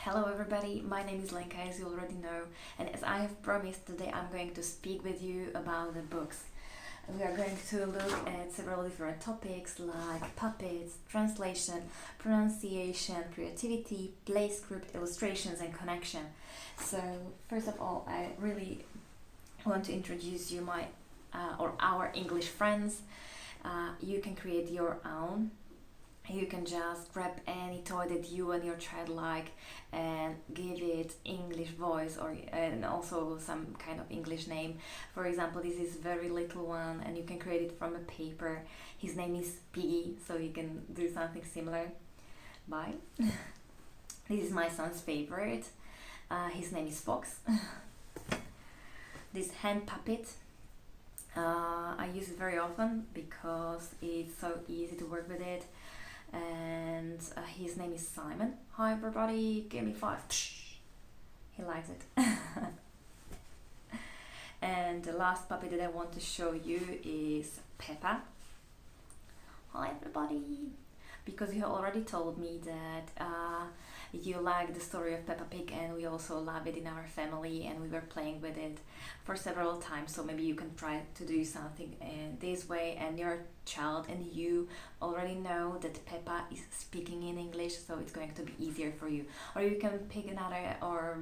Hello everybody, my name is Lenka, as you already know, and as I have promised, today I'm going to speak with you about the books. We are going to look at several different topics like puppets, translation, pronunciation, creativity, play script, illustrations, and connection. So first of all, I really want to introduce you my or our English friends. You can create your own. You can just grab any toy that you and your child like and give it English voice or and also some kind of English name. For example, this is very little one and you can create it from a paper. His name is Piggy, so you can do something similar. Bye. This is my son's favorite. His name is Fox. This hand puppet, I use it very often because it's so easy to work with it. And his name is Simon. Hi everybody, give me five. He likes it. And the last puppy that I want to show you is Peppa. Hi everybody. Because you already told me that you like the story of Peppa Pig, and we also love it in our family, and we were playing with it for several times, so maybe you can try to do something in this way, and your child and you already know that Peppa is speaking in English, so it's going to be easier for you. Or you can pick another or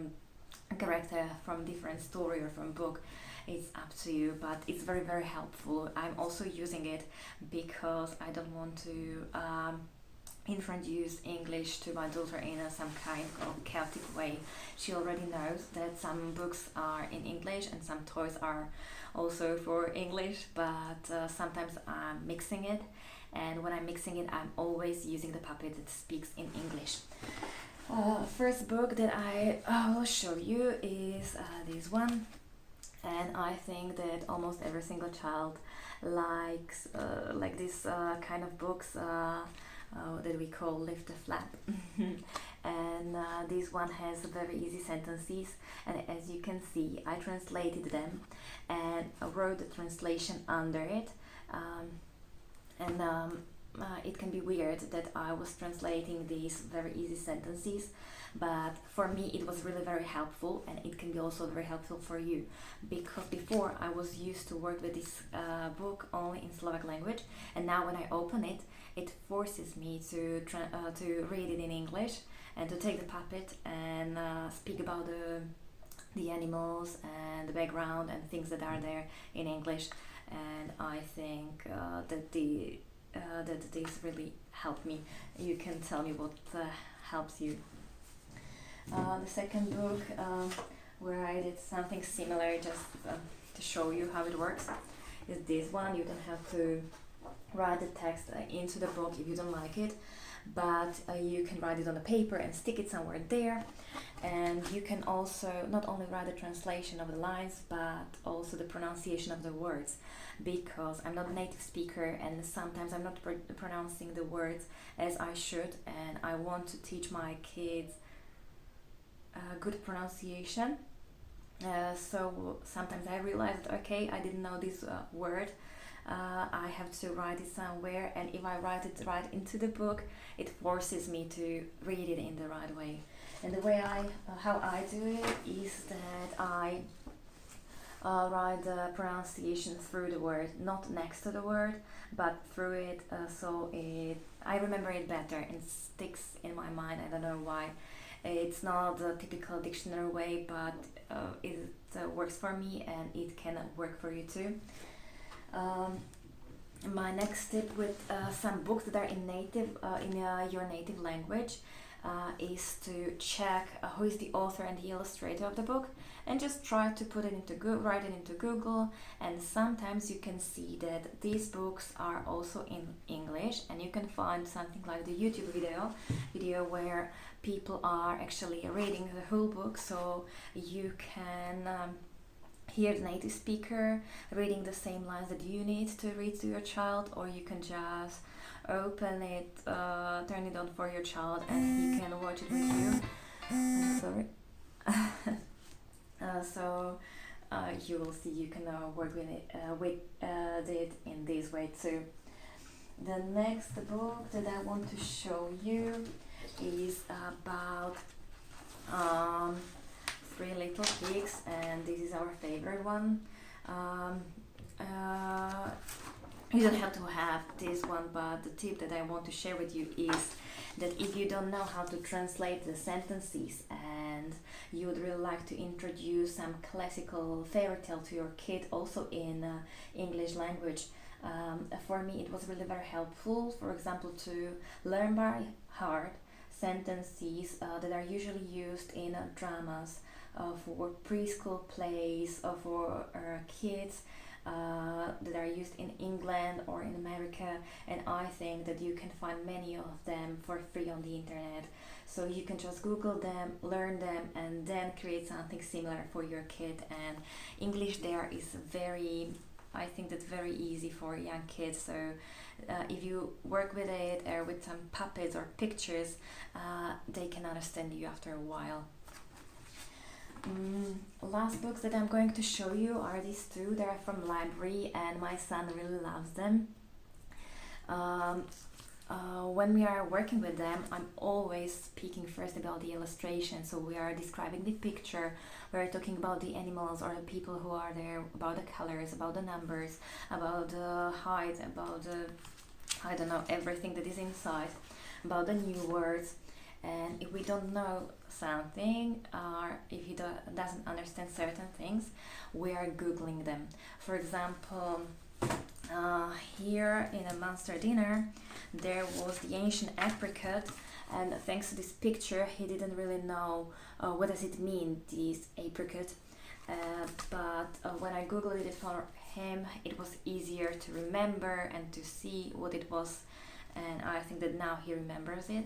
character from different story or from book. It's up to you, but it's very very helpful. I'm also using it because I don't want to introduce English to my daughter in some kind of chaotic way. She already knows that some books are in English and some toys are also for English, but sometimes I'm mixing it, and when I'm mixing it I'm always using the puppet that speaks in English. First book that I will show you is this one, and I think that almost every single child likes like this kind of books that we call Lift the Flap. And this one has very easy sentences, and as you can see I translated them and wrote the translation under it. It can be weird that I was translating these very easy sentences, but for me it was really very helpful, and it can be also very helpful for you, because before I was used to work with this book only in Slovak language, and now when I open it, it forces me to read it in English and to take the puppet and speak about the animals and the background and things that are there in English. And I think that this really helped me. You can tell me what helps you. The second book where I did something similar, just to show you how it works, is this one. You don't have to write the text into the book if you don't like it, but you can write it on the paper and stick it somewhere there. And you can also not only write the translation of the lines, but also the pronunciation of the words, because I'm not a native speaker and sometimes I'm not pronouncing the words as I should, and I want to teach my kids good pronunciation. So sometimes I realize that okay, I didn't know this word, I have to write it somewhere, and if I write it right into the book, it forces me to read it in the right way. And the way how I do it is that I write the pronunciation through the word, not next to the word, but through it, so I remember it better and sticks in my mind. I don't know why. It's not the typical dictionary way, but it works for me, and it can work for you too. My next tip with some books that are in your native language is to check who is the author and the illustrator of the book, and just try to put it into write it into Google. And sometimes you can see that these books are also in English, and you can find something like the YouTube video where people are actually reading the whole book, so you can hear the native speaker reading the same lines that you need to read to your child, or you can just open it, turn it on for your child, and he can watch it with you. I'm sorry. So you will see you can work with it in this way too. The next book that I want to show you is about um, Three Little Pigs, and this is our favorite one. Um, uh, you don't have to have this one, but the tip that I want to share with you is that if you don't know how to translate the sentences and you would really like to introduce some classical fairy tale to your kid also in English language, for me it was really very helpful, for example, to learn by heart sentences that are usually used in dramas for preschool plays for kids that are used in England or in America, and I think that you can find many of them for free on the internet. So you can just Google them, learn them, and then create something similar for your kid. And English there is very, I think that's very easy for young kids. So if you work with it or with some puppets or pictures, they can understand you after a while. Last books that I'm going to show you are these two. They're from library and my son really loves them. When we are working with them, I'm always speaking first about the illustration. So we are describing the picture, we're talking about the animals or the people who are there, about the colors, about the numbers, about the height, about the, I don't know, everything that is inside, about the new words. And if we don't know something or if he doesn't understand certain things, we are googling them. For example, here in a monster dinner there was the ancient apricot, and thanks to this picture he didn't really know what does it mean, this apricot, but when I googled it for him it was easier to remember and to see what it was, and I think that now he remembers it.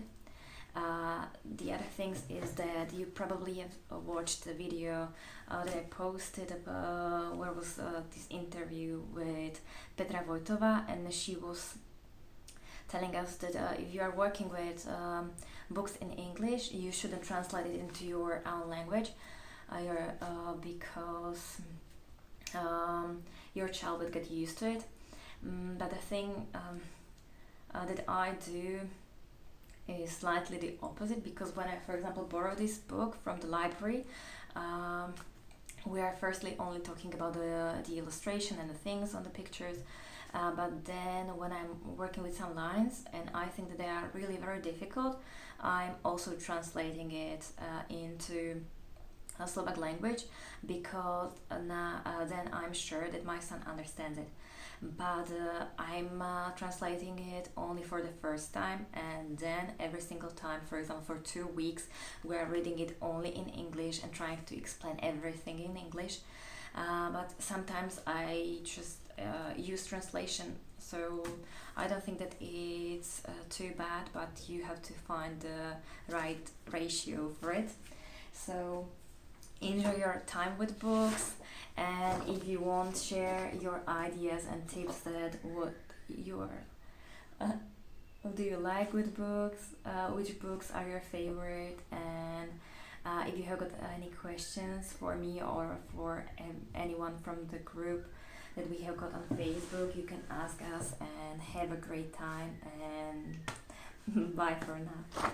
The other things is that you probably have watched the video that I posted where was this interview with Petra Vojtova, and she was telling us that if you are working with books in English, you shouldn't translate it into your own language because your child would get used to it. But the thing that I do is slightly the opposite, because when I, for example, borrow this book from the library, we are firstly only talking about the illustration and the things on the pictures, but then when I'm working with some lines and I think that they are really very difficult, I'm also translating it into Slovak language, because then I'm sure that my son understands it. But I'm translating it only for the first time, and then every single time, for example, for 2 weeks, we are reading it only in English and trying to explain everything in English. But sometimes I just use translation, so I don't think that it's too bad, but you have to find the right ratio for it. So enjoy your time with books, and if you want, share your ideas and tips that what your do you like with books, which books are your favorite, and if you have got any questions for me or for anyone from the group that we have got on Facebook, you can ask us, and have a great time, and bye for now.